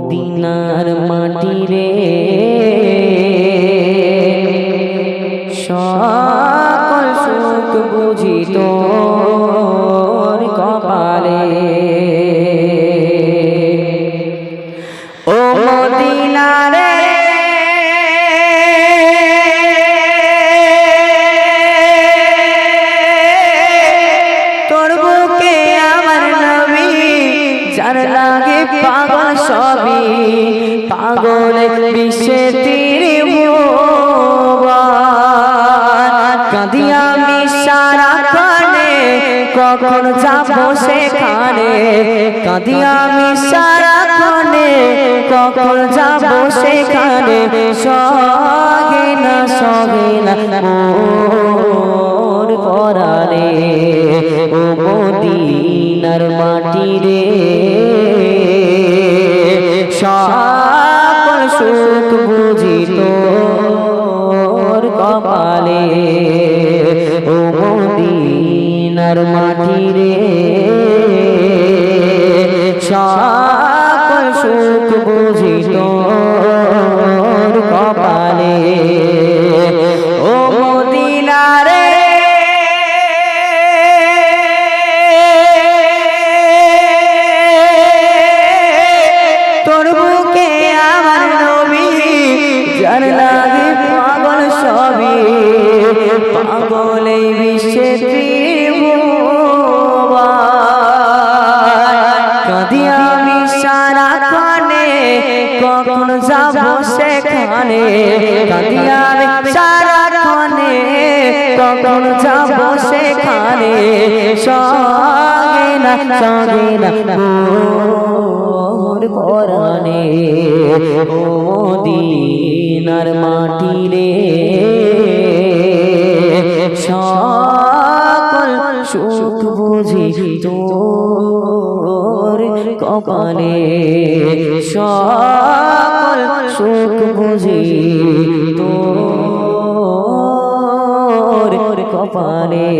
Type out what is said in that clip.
মদিনার মাটি রে সকল সুখ বুঝি তোর কপালে। ও মদিনা রে তোর বুকে আমার নবী যার লাগে পাগল সবই পাগল বিশ্বে কাঁদি আমি সারাক্ষণে কখন যাবো সেখানে, কাঁদি আমি সারাক্ষণে কখন যাবো সেখানে। সগে না মোর পরাণে ও মদিনার মাটি রে সকল সুখ বুঝি তোর কপালে। ও মদিনার মাটি রে সকল সুখ বুঝি তোর কপালে। ও মদিনা রে তোর বুকে আমার নবী যার লাগে পাগল সবই পাগল এই বিশ্বে কাঁদি আমি সারাক্ষণে কখন যাবো সেখানে, কাঁদি আমি সারাক্ষণে কখন যাবো সেখানে। সগে না মোর পরাণে ও মদিনার মাটি রে সকল সুখ বুঝি তোর কপালে। সকল সুখ বুঝি তোর কপালে।